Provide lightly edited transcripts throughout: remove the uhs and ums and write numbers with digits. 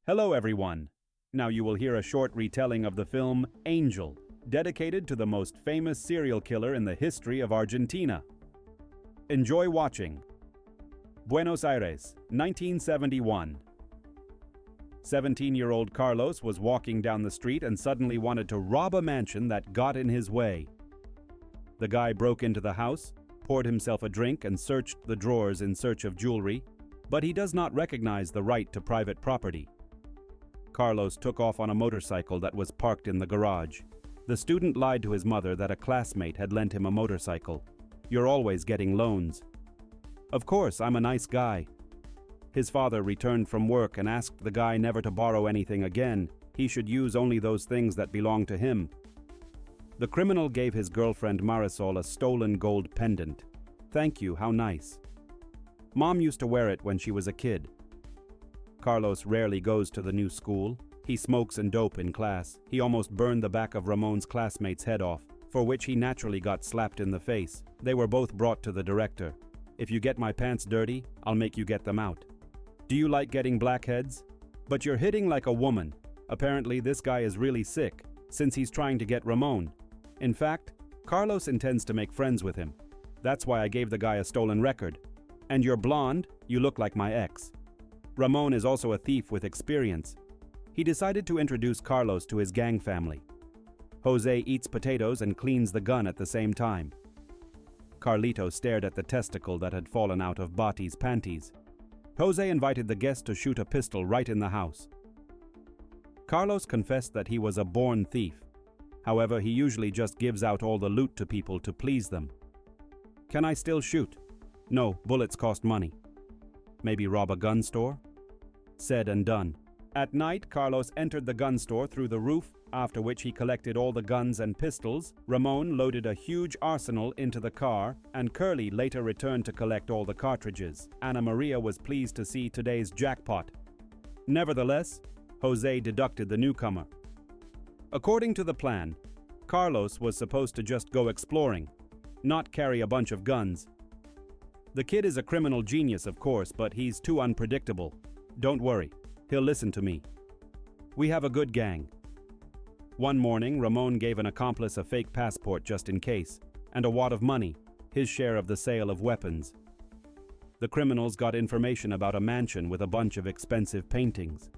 Hello everyone. Now you will hear a short retelling of the film Angel, dedicated to the most famous serial killer in the history of Argentina. Enjoy watching. Buenos Aires, 1971. 17-year-old Carlos was walking down the street and suddenly wanted to rob a mansion that got in his way. The guy broke into the house, poured himself a drink and searched the drawers in search of jewelry, but he does not recognize the right to private property. Carlos took off on a motorcycle that was parked in the garage. The student lied to his mother that a classmate had lent him a motorcycle. "You're always getting loans." "Of course, I'm a nice guy." His father returned from work and asked the guy never to borrow anything again. He should use only those things that belong to him. The criminal gave his girlfriend Marisol a stolen gold pendant. "Thank you, how nice. Mom used to wear it when she was a kid." Carlos rarely goes to the new school. He smokes and dope in class. He almost burned the back of Ramon's classmate's head off, for which he naturally got slapped in the face. They were both brought to the director. "If you get my pants dirty, I'll make you get them out." "Do you like getting blackheads? But you're hitting like a woman." Apparently this guy is really sick, since he's trying to get Ramon. In fact, Carlos intends to make friends with him. "That's why I gave the guy a stolen record. And you're blonde, you look like my ex." Ramon is also a thief with experience. He decided to introduce Carlos to his gang family. Jose eats potatoes and cleans the gun at the same time. Carlito stared at the testicle that had fallen out of Bati's panties. Jose invited the guest to shoot a pistol right in the house. Carlos confessed that he was a born thief. However, he usually just gives out all the loot to people to please them. "Can I still shoot?" "No, bullets cost money." "Maybe rob a gun store?" Said and done. At night, Carlos entered the gun store through the roof, after which he collected all the guns and pistols. Ramon loaded a huge arsenal into the car, and Curly later returned to collect all the cartridges. Ana Maria was pleased to see today's jackpot. Nevertheless, Jose deducted the newcomer. According to the plan, Carlos was supposed to just go exploring, not carry a bunch of guns. The kid is a criminal genius, of course, but he's too unpredictable. Don't worry, he'll listen to me. We have a good gang. One morning, Ramon gave an accomplice a fake passport just in case, and a wad of money, his share of the sale of weapons. The criminals got information about a mansion with a bunch of expensive paintings.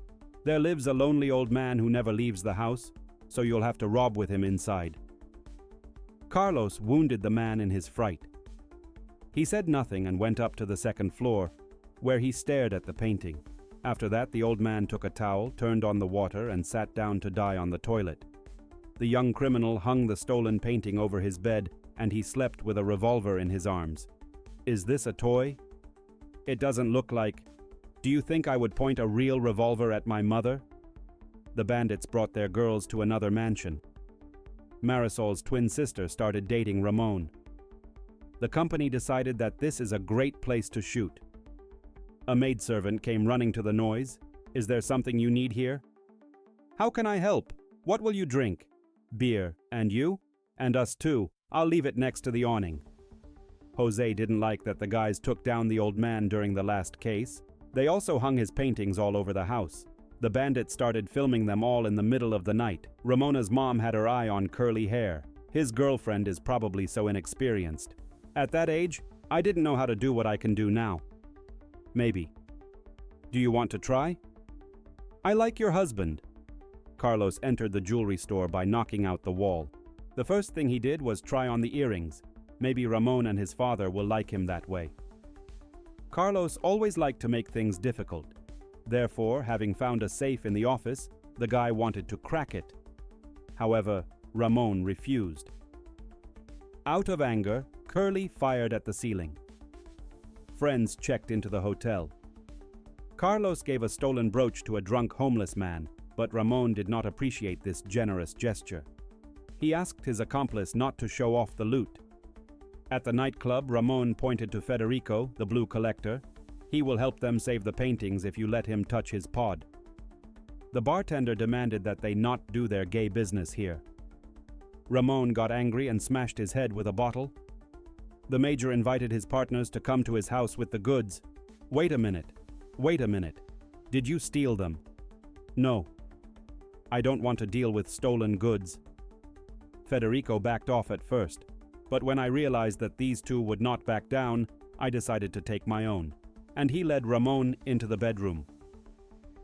There lives a lonely old man who never leaves the house, so you'll have to rob with him inside. Carlos wounded the man in his fright. He said nothing and went up to the second floor, where he stared at the painting. After that, the old man took a towel, turned on the water, and sat down to die on the toilet. The young criminal hung the stolen painting over his bed, and he slept with a revolver in his arms. "Is this a toy? It doesn't look like... Do you think I would point a real revolver at my mother?" The bandits brought their girls to another mansion. Marisol's twin sister started dating Ramon. The company decided that this is a great place to shoot. A maidservant came running to the noise. "Is there something you need here?" "How can I help? What will you drink?" "Beer. And you?" "And us too. I'll leave it next to the awning." Jose didn't like that the guys took down the old man during the last case. They also hung his paintings all over the house. The bandits started filming them all in the middle of the night. Ramona's mom had her eye on curly hair. His girlfriend is probably so inexperienced. At that age, I didn't know how to do what I can do now. Maybe. "Do you want to try?" "I like your husband." Carlos entered the jewelry store by knocking out the wall. The first thing he did was try on the earrings. Maybe Ramon and his father will like him that way. Carlos always liked to make things difficult. Therefore, having found a safe in the office, the guy wanted to crack it. However, Ramon refused. Out of anger, Curly fired at the ceiling. Friends checked into the hotel. Carlos gave a stolen brooch to a drunk homeless man, but Ramon did not appreciate this generous gesture. He asked his accomplice not to show off the loot. At the nightclub, Ramon pointed to Federico, the blue collector. He will help them save the paintings if you let him touch his pod. The bartender demanded that they not do their gay business here. Ramon got angry and smashed his head with a bottle. The major invited his partners to come to his house with the goods. Wait a minute. Did you steal them?" No. I don't want to deal with stolen goods. Federico backed off at first, but when I realized that these two would not back down, I decided to take my own, and he led Ramon into the bedroom.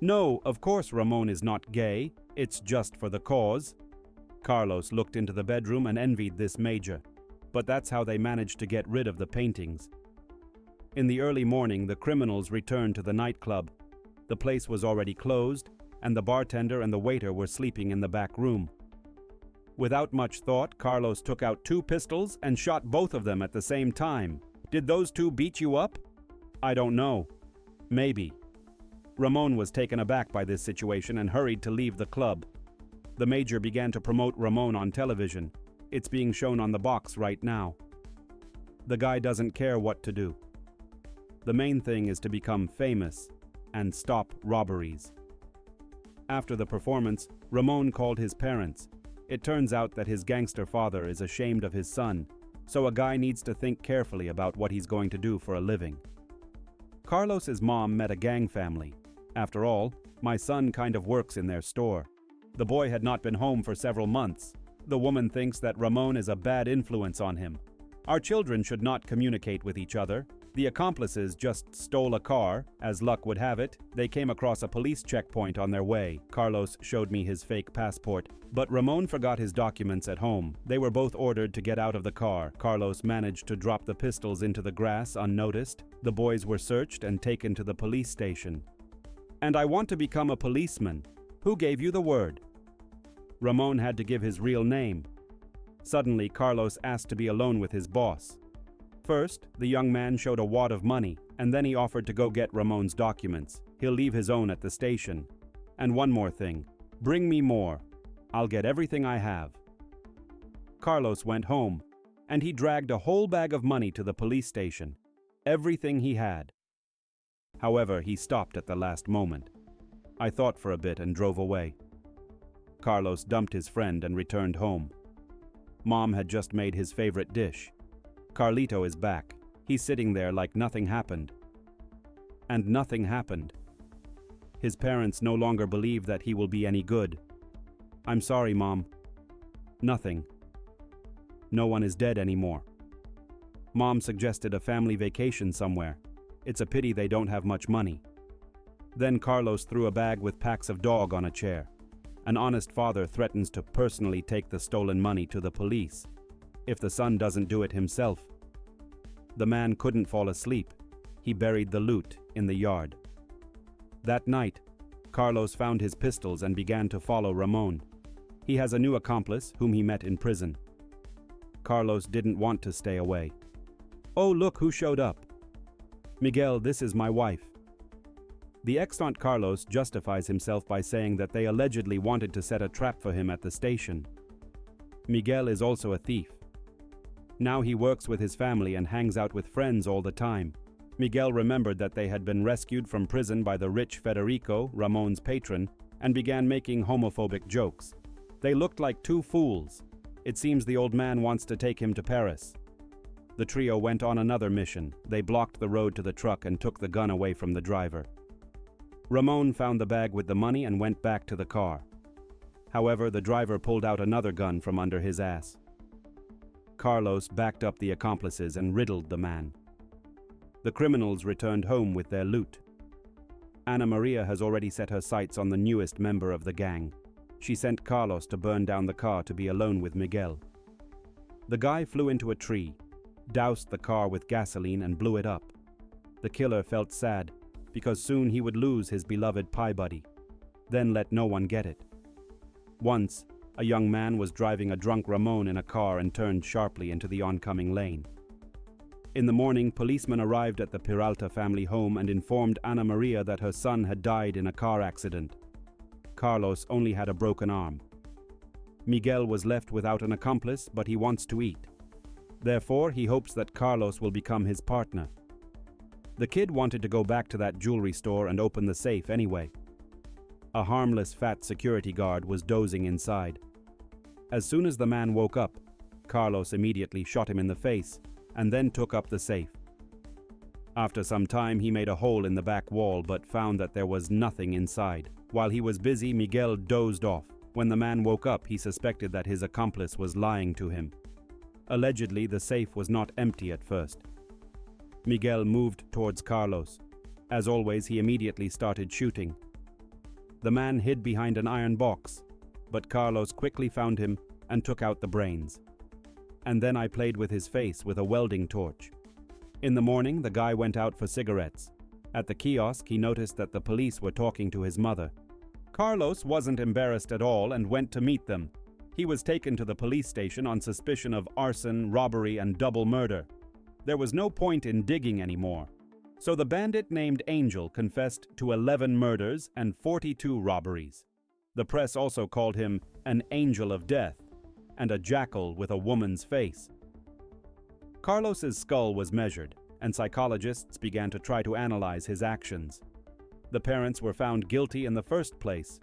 No, of course Ramon is not gay, it's just for the cause. Carlos looked into the bedroom and envied this major, but that's how they managed to get rid of the paintings. In the early morning, the criminals returned to the nightclub. The place was already closed, and the bartender and the waiter were sleeping in the back room. Without much thought, Carlos took out 2 pistols and shot both of them at the same time. Did those 2 beat you up? I don't know. Maybe. Ramon was taken aback by this situation and hurried to leave the club. The major began to promote Ramon on television. It's being shown on the box right now. The guy doesn't care what to do. The main thing is to become famous and stop robberies. After the performance, Ramon called his parents. It turns out that his gangster father is ashamed of his son, so a guy needs to think carefully about what he's going to do for a living. Carlos's mom met a gang family. After all, my son kind of works in their store. The boy had not been home for several months. The woman thinks that Ramon is a bad influence on him. Our children should not communicate with each other. The accomplices just stole a car. As luck would have it, they came across a police checkpoint on their way. Carlos showed me his fake passport, but Ramon forgot his documents at home. They were both ordered to get out of the car. Carlos managed to drop the pistols into the grass unnoticed. The boys were searched and taken to the police station. And I want to become a policeman. Who gave you the word? Ramon had to give his real name. Suddenly, Carlos asked to be alone with his boss. First, the young man showed a wad of money, and then he offered to go get Ramon's documents. He'll leave his own at the station. And one more thing. Bring me more. I'll get everything I have. Carlos went home, and he dragged a whole bag of money to the police station. Everything he had. However, he stopped at the last moment. I thought for a bit and drove away. Carlos dumped his friend and returned home. Mom had just made his favorite dish. Carlito is back. He's sitting there like nothing happened. And nothing happened. His parents no longer believe that he will be any good. I'm sorry, Mom. Nothing. No one is dead anymore. Mom suggested a family vacation somewhere. It's a pity they don't have much money. Then Carlos threw a bag with packs of dog on a chair. An honest father threatens to personally take the stolen money to the police if the son doesn't do it himself. The man couldn't fall asleep. He buried the loot in the yard. That night, Carlos found his pistols and began to follow Ramon. He has a new accomplice whom he met in prison. Carlos didn't want to stay away. Oh, look who showed up. Miguel, this is my wife. The ex-Aunt Carlos justifies himself by saying that they allegedly wanted to set a trap for him at the station. Miguel is also a thief. Now he works with his family and hangs out with friends all the time. Miguel remembered that they had been rescued from prison by the rich Federico, Ramon's patron, and began making homophobic jokes. They looked like 2 fools. It seems the old man wants to take him to Paris. The trio went on another mission. They blocked the road to the truck and took the gun away from the driver. Ramon found the bag with the money and went back to the car. However, the driver pulled out another gun from under his ass. Carlos backed up the accomplices and riddled the man. The criminals returned home with their loot. Ana Maria has already set her sights on the newest member of the gang. She sent Carlos to burn down the car to be alone with Miguel. The guy flew into a tree, doused the car with gasoline and blew it up. The killer felt sad, because soon he would lose his beloved pie buddy, then let no one get it. Once, a young man was driving a drunk Ramon in a car and turned sharply into the oncoming lane. In the morning, policemen arrived at the Peralta family home and informed Ana Maria that her son had died in a car accident. Carlos only had a broken arm. Miguel was left without an accomplice, but he wants to eat. Therefore, he hopes that Carlos will become his partner. The kid wanted to go back to that jewelry store and open the safe anyway. A harmless fat security guard was dozing inside. As soon as the man woke up, Carlos immediately shot him in the face and then took up the safe. After some time, he made a hole in the back wall but found that there was nothing inside. While he was busy, Miguel dozed off. When the man woke up, he suspected that his accomplice was lying to him. Allegedly, the safe was not empty at first. Miguel moved towards Carlos. As always, he immediately started shooting. The man hid behind an iron box, but Carlos quickly found him and took out the brains. And then I played with his face with a welding torch. In the morning, the guy went out for cigarettes. At the kiosk, he noticed that the police were talking to his mother. Carlos wasn't embarrassed at all and went to meet them. He was taken to the police station on suspicion of arson, robbery, and double murder. There was no point in digging anymore. So the bandit named Angel confessed to 11 murders and 42 robberies. The press also called him an angel of death and a jackal with a woman's face. Carlos's skull was measured, and psychologists began to try to analyze his actions. The parents were found guilty in the first place.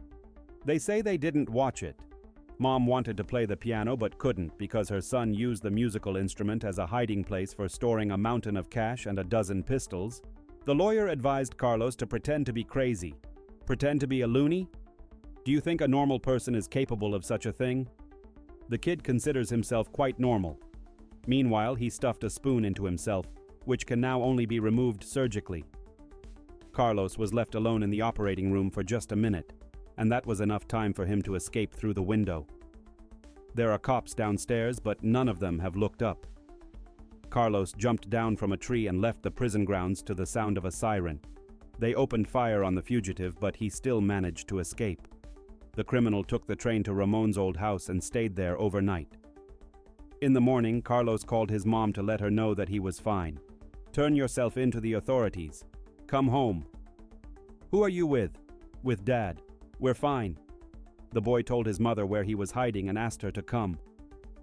They say they didn't watch it. Mom wanted to play the piano but couldn't because her son used the musical instrument as a hiding place for storing a mountain of cash and a dozen pistols. The lawyer advised Carlos to pretend to be crazy. Pretend to be a loony? Do you think a normal person is capable of such a thing? The kid considers himself quite normal. Meanwhile, he stuffed a spoon into himself, which can now only be removed surgically. Carlos was left alone in the operating room for just a minute, and that was enough time for him to escape through the window. There are cops downstairs, but none of them have looked up. Carlos jumped down from a tree and left the prison grounds to the sound of a siren. They opened fire on the fugitive, but he still managed to escape. The criminal took the train to Ramon's old house and stayed there overnight. In the morning, Carlos called his mom to let her know that he was fine. "Turn yourself in to the authorities. Come home." "Who are you with?" "With Dad." "We're fine." The boy told his mother where he was hiding and asked her to come.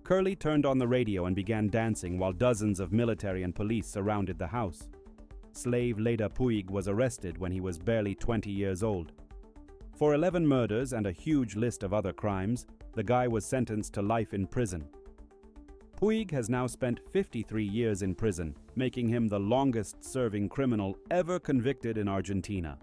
Curly turned on the radio and began dancing while dozens of military and police surrounded the house. Slave Leda Puig was arrested when he was barely 20 years old. For 11 murders and a huge list of other crimes, the guy was sentenced to life in prison. Puig has now spent 53 years in prison, making him the longest-serving criminal ever convicted in Argentina.